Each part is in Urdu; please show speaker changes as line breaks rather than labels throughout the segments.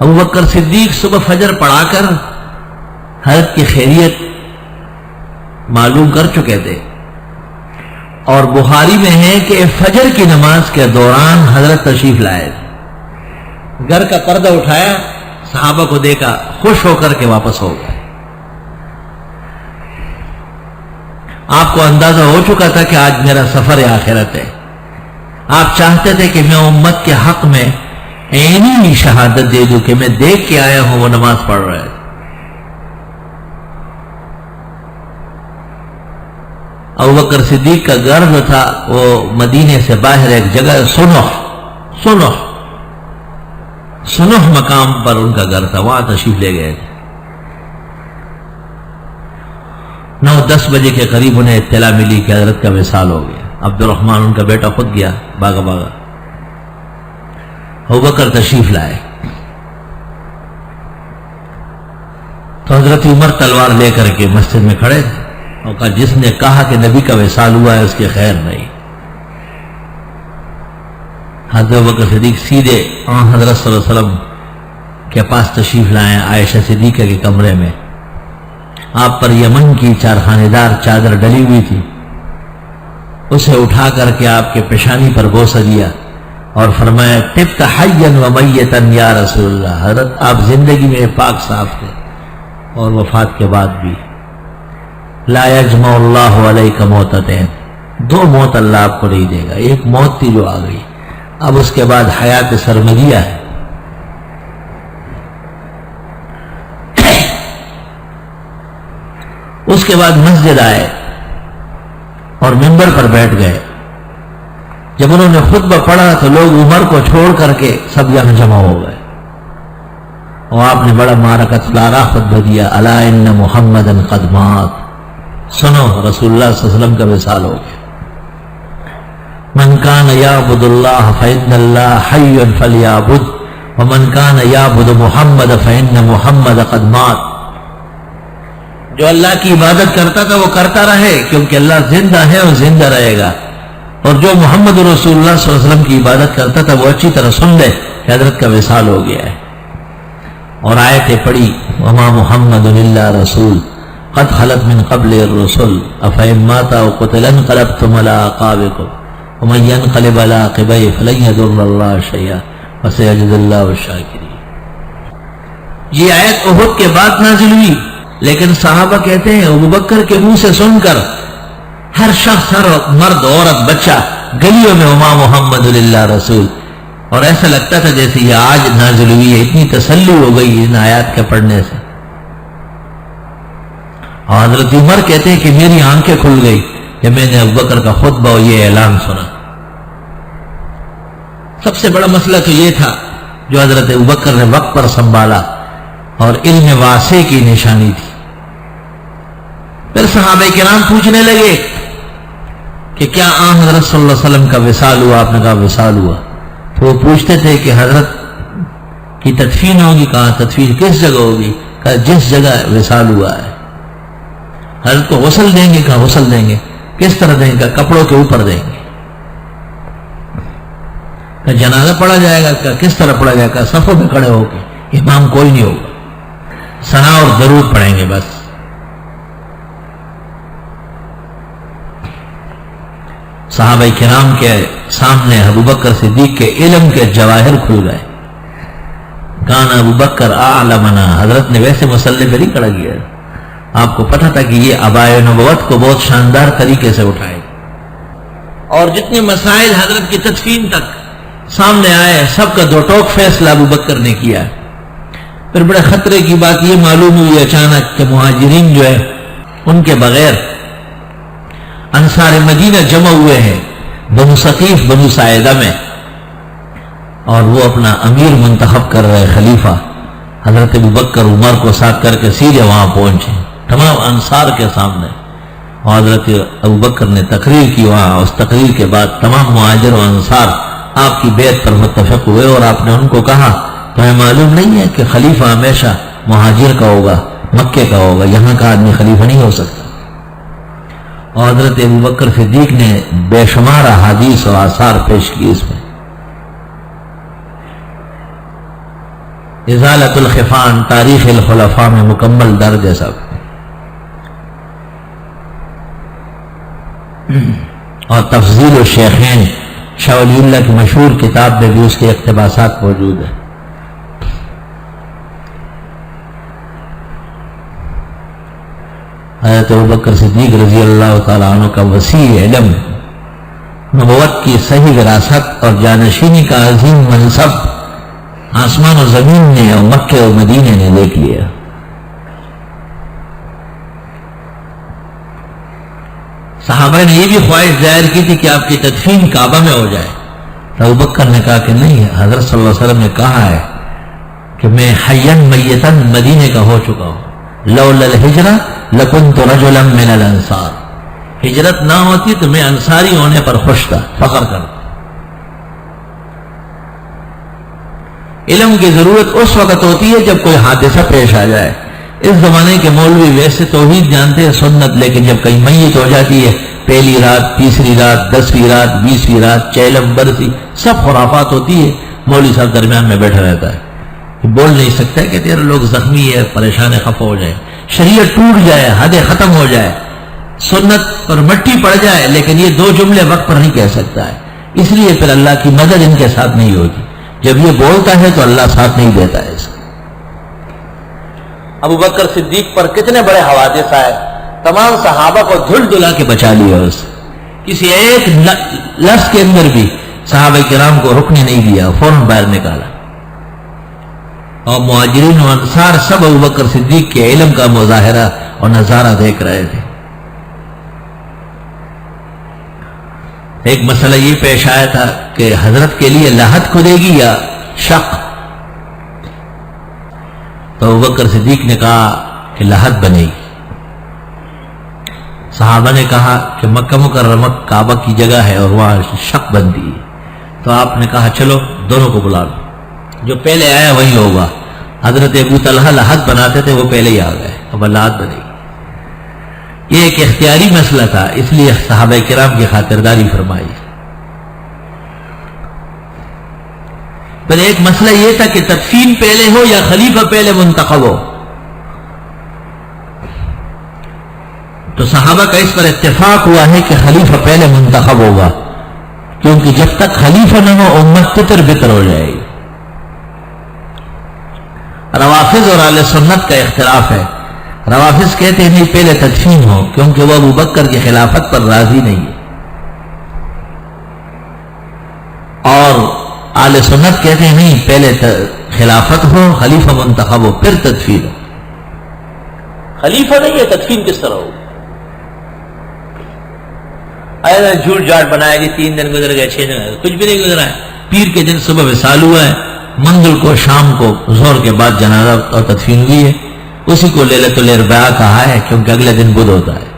ابوبکر صدیق صبح فجر پڑھا کر حضرت کی خیریت معلوم کر چکے تھے، اور بخاری میں ہے کہ فجر کی نماز کے دوران حضرت تشریف لائے، گھر کا پردہ اٹھایا، صحابہ کو دیکھا، خوش ہو کر کے واپس ہو گئے۔ آپ کو اندازہ ہو چکا تھا کہ آج میرا سفر آخرت ہے، آپ چاہتے تھے کہ میں امت کے حق میں عینی شہادت دے دوں کہ میں دیکھ کے آیا ہوں وہ نماز پڑھ رہے۔ ابوبکر صدیق کا گھر جو تھا وہ مدینے سے باہر ایک جگہ سنح مقام پر ان کا گھر تھا، وہاں تشریف لے گئے تھے۔ 9-10 بجے کے قریب انہیں اطلاع ملی کہ حضرت کا وصال ہو گیا۔ عبد الرحمن ان کا بیٹا خود گیا بھاگا ابوبکر تشریف لائے تو حضرت عمر تلوار لے کر کے مسجد میں کھڑے تھے اور کہا جس نے کہا کہ نبی کا وصال ہوا ہے اس کی خیر نہیں۔ حضرت ابوبکر صدیق سیدھے حضرت صلی اللہ علیہ وسلم کے پاس تشریف لائے، عائشہ صدیقہ کے کمرے میں۔ آپ پر یمن کی 4 خانے دار چادر ڈلی ہوئی تھی، اسے اٹھا کر کے آپ کے پیشانی پر بوسہ دیا اور فرمایا طبت حیا و میتا یا رسول اللہ۔ حضرت آپ زندگی میں پاک صاف تھے اور وفات کے بعد بھی۔ لا یجمع اللہ علیک موتتین، 2 موت اللہ آپ کو نہیں دے گا، ایک موت تھی جو آ گئی، اب اس کے بعد حیات سرمدیہ ہے۔ اس کے بعد مسجد آئے اور منبر پر بیٹھ گئے۔ جب انہوں نے خطبہ پڑھا تو لوگ عمر کو چھوڑ کر کے سب یہاں جمع ہو گئے اور آپ نے بڑا معرکۃ الارا خطبہ دیا، الا ان محمدا قد مات، سنو رسول اللہ صلی اللہ علیہ وسلم کا وصال ہو گیا۔ من کان یعبد اللہ فإن اللہ حی فلیعبد ومن کان یعبد محمد فإن محمد قد مات۔ جو اللہ کی عبادت کرتا تھا وہ کرتا رہے کیونکہ اللہ زندہ ہے اور زندہ رہے گا، اور جو محمد رسول اللہ صلی اللہ علیہ وسلم کی عبادت کرتا تھا وہ اچھی طرح سن لے کہ حضرت کا وصال ہو گیا ہے۔ اور آیتیں پڑھی، وما محمد الا رسول قد خلت من قبل الرسل افإن مات او قتل انقلبتم على اعقابكم ومن ينقلب على عقبيه فلن يضر الله شيئا وسيجزي الله الشاكرين۔ یہ آیت احد کے بعد نازل ہوئی، لیکن صحابہ کہتے ہیں ابوبکر کے منہ سے سن کر ہر شخص، ہر مرد عورت بچہ گلیوں میں وما محمد الا رسول، اور ایسا لگتا تھا جیسے یہ آج نازل ہوئی ہے، اتنی تسلی ہو گئی ان آیات کے پڑھنے سے۔ اور حضرت عمر کہتے ہیں کہ میری آنکھیں کھل گئی کہ میں نے ابوبکر کا خطبہ اور یہ اعلان سنا۔ سب سے بڑا مسئلہ تو یہ تھا جو حضرت ابوبکر نے وقت پر سنبھالا اور علم واسع کی نشانی تھی۔ پھر صحابہ کرام پوچھنے لگے کہ کیا آن حضرت صلی اللہ علیہ وسلم کا وصال ہوا؟ آپ نے کہا وصال ہوا۔ تو وہ پوچھتے تھے کہ حضرت کی تدفین ہوگی؟ کہاں تدفین کس جگہ ہوگی؟ کہا جس جگہ وصال ہوا ہے۔ حضرت کو غسل دیں گے؟ کہا غسل دیں گے۔ کس طرح دیں گے؟ کپڑوں کے اوپر دیں گے۔ کہا جنازہ پڑھا جائے گا؟ کہا کس طرح پڑھا جائے گا؟ صفوں میں کھڑے ہو کے، امام کوئی نہیں ہوگا، ثنا اور درود پڑھیں گے بس۔ صحابہ کرام کے سامنے ابوبکر صدیق کے علم کے جواہر کھل گئے۔ کان ابوبکر اعلمنا، حضرت نے ویسے مسئلے پہ نہیں کھڑا کیا، آپ کو پتہ تھا کہ یہ آبائے نبوت کو بہت شاندار طریقے سے اٹھائے، اور جتنے مسائل حضرت کی تدفین تک سامنے آئے سب کا دو ٹوک فیصلہ ابوبکر نے کیا۔ پھر بڑے خطرے کی بات یہ معلوم ہوئی اچانک کہ مہاجرین جو ہے ان کے بغیر انصار مدینہ جمع ہوئے ہیں بنو ثقیف بنو ساعدہ میں، اور وہ اپنا امیر منتخب کر رہے خلیفہ۔ حضرت ابوبکر عمر کو ساتھ کر کے سیدھے وہاں پہنچے تمام انصار کے سامنے، اور حضرت ابوبکر نے تقریر کی وہاں۔ اس تقریر کے بعد تمام مہاجر و انصار آپ کی بیعت پر متفق ہوئے، اور آپ نے ان کو کہا تمہیں معلوم نہیں ہے کہ خلیفہ ہمیشہ مہاجر کا ہوگا، مکے کا ہوگا، یہاں کا آدمی خلیفہ نہیں ہو سکتا۔ اور حضرت ابوبکر صدیق نے بے شمار احادیث و آثار پیش کی اس میں۔ ازالۃ الخفان تاریخ الخلفاء میں مکمل درج ہے سب. اور تفضیل الشیخین شاہ ولی اللہ کی مشہور کتاب میں بھی اس کے اقتباسات موجود ہیں. حضرت ابوبکر صدیق رضی اللہ تعالیٰ عنہ کا وسیع علم، نبوت کی صحیح وراثت اور جانشینی کا عظیم منصب آسمان و زمین نے اور مکہ اور مدینے نے دیکھ لیا. صحابہ نے یہ بھی خواہش ظاہر کی تھی کہ آپ کی تدفین کعبہ میں ہو جائے. تو ابوبکر نے کہا کہ نہیں، حضرت صلی اللہ علیہ وسلم نے کہا ہے کہ میں حیاً میتاً مدینے کا ہو چکا ہوں. لولا الہجرہ لکنت رجلا من الانصار، ہجرت نہ ہوتی تو میں انصاری ہونے پر خوش تھا، فخر کرتا. علم کی ضرورت اس وقت ہوتی ہے جب کوئی حادثہ پیش آ جائے. اس زمانے کے مولوی ویسے توحید جانتے ہیں سنت، لیکن جب کہیں میت ہو جاتی ہے، پہلی رات، تیسری رات، 10ویں رات، 20ویں رات، چہلم برسی، سب خرافات ہوتی ہے. مولوی صاحب درمیان میں بیٹھا رہتا ہے، بول نہیں سکتا کہ تیرے لوگ زخمی ہے، پریشان خفا ہو جائیں، شریعت ٹوٹ جائے، حدیں ختم ہو جائے، سنت پر مٹی پڑ جائے، لیکن یہ دو جملے وقت پر نہیں کہہ سکتا ہے. اس لیے پھر اللہ کی مدد ان کے ساتھ نہیں ہوتی. جب یہ بولتا ہے تو اللہ ساتھ نہیں دیتا ہے اس کا. ابو بکر صدیق پر کتنے بڑے حوادث آئے، تمام صحابہ کو دھل دھلا کے بچا لیا اس سے. کسی ایک لفظ کے اندر بھی صحابہ کرام کو رکنے نہیں دیا، فوراً باہر نکالا. اور مہاجرین و انصار سب ابو بکر صدیق کے علم کا مظاہرہ اور نظارہ دیکھ رہے تھے. ایک مسئلہ یہ پیش آیا تھا کہ حضرت کے لیے لحد کھدے گی یا شق، تو ابو بکر صدیق نے کہا کہ لحد بنے گی. صحابہ نے کہا کہ مکہ مکرمہ کعبہ کی جگہ ہے اور وہاں شق بنتی ہے. تو آپ نے کہا چلو دونوں کو بلا لو، جو پہلے آیا وہی ہوگا. حضرت ابو طلحہ لحد بناتے تھے، وہ پہلے ہی آ گئے، اب لحد بنے گی. یہ ایک اختیاری مسئلہ تھا، اس لیے صحابہ کرام کی خاطرداری فرمائی. پھر ایک مسئلہ یہ تھا کہ تدفین پہلے ہو یا خلیفہ پہلے منتخب ہو. تو صحابہ کا اس پر اتفاق ہوا ہے کہ خلیفہ پہلے منتخب ہوگا، کیونکہ جب تک خلیفہ نہ ہو امت تتر بتر ہو جائے گی. روافض اور اہل سنت کا اختلاف ہے. روافض کہتے ہیں نہیں پہلے تدفین ہو، کیونکہ وہ ابو بکر کی خلافت پر راضی نہیں ہے. اور اہل سنت کہتے ہیں نہیں پہلے خلافت ہو، خلیفہ منتخب ہو، پھر تدفین ہو. خلیفہ نہیں ہے، تدفین کس طرح ہو؟ جھوٹ جاٹ بنایا کہ 3 دن گزر گئے، 6 دن، کچھ بھی نہیں گزرا ہے. پیر کے دن صبح وصال ہوا ہے، منگل کو شام کو ظہر کے بعد جنازہ اور تدفین ہوئی ہے. اسی کو لیلۃ الاربعاء کہا ہے، کیونکہ اگلے دن بدھ ہوتا ہے.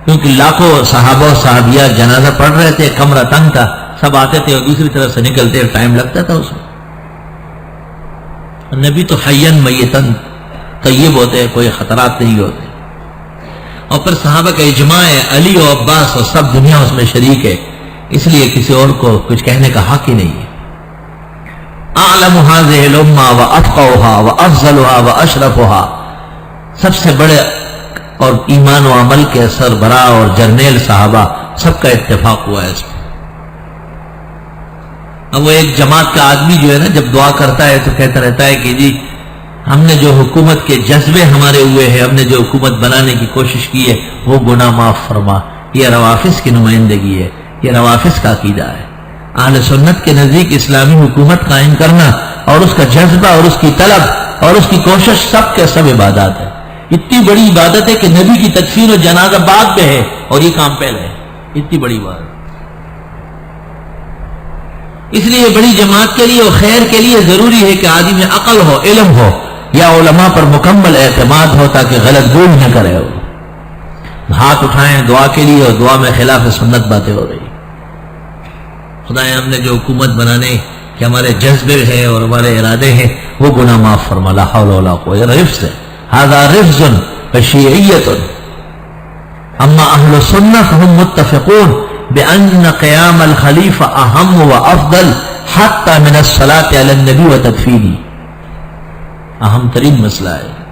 کیونکہ لاکھوں صحابہ و صحابیات جنازہ پڑھ رہے تھے، کمرہ تنگ تھا، سب آتے تھے اور دوسری طرف سے نکلتے، ٹائم لگتا تھا اس میں. نبی تو حیاً میتاً طیب ہوتے ہیں، کوئی خطرات نہیں ہوتے. اور پھر صحابہ کا اجماع ہے، علی و عباس اور سب دنیا اس میں شریک ہے، اس لیے کسی اور کو کچھ کہنے کا حق ہی نہیں ہے. اعلم هذه الامه وافقهها وافضلها واشرفها، سب سے بڑے اور ایمان و عمل کے سربراہ اور جرنیل صحابہ، سب کا اتفاق ہوا ہے اس میں. اب وہ ایک جماعت کا آدمی جو ہے نا، جب دعا کرتا ہے تو کہتا رہتا ہے کہ جی ہم نے جو حکومت کے جذبے ہمارے ہوئے ہیں، ہم نے جو حکومت بنانے کی کوشش کی ہے، وہ گناہ معاف فرما. یہ روافض کی نمائندگی ہے، یہ روافض کا عقیدہ ہے. اہل سنت کے نزدیک اسلامی حکومت قائم کرنا اور اس کا جذبہ اور اس کی طلب اور اس کی کوشش سب کے سب عبادات ہے. اتنی بڑی عبادت ہے کہ نبی کی تدفین و جنازہ بعد میں ہے اور یہ کام پہلے ہے. اتنی بڑی بات. اس لیے بڑی جماعت کے لیے اور خیر کے لیے ضروری ہے کہ آدمی میں عقل ہو، علم ہو، یا علماء پر مکمل اعتماد ہو، تاکہ غلط گول نہ کرے. ہاتھ اٹھائیں دعا کے لیے اور دعا میں خلاف سنت باتیں ہو رہی. خدایا ہم نے جو حکومت بنانے کہ ہمارے جذبے ہیں اور ہمارے ارادے ہیں، وہ گناہ معاف فرما. لا حول ولا قوة. رفض ہے، هذا رفض وشیعیت. اما اہل السنہ فهم متفقون بان قیام الخلیفہ اہم وافضل حتی من الصلاة علی النبی وتدفینہ. اہم ترین مسئلہ ہے۔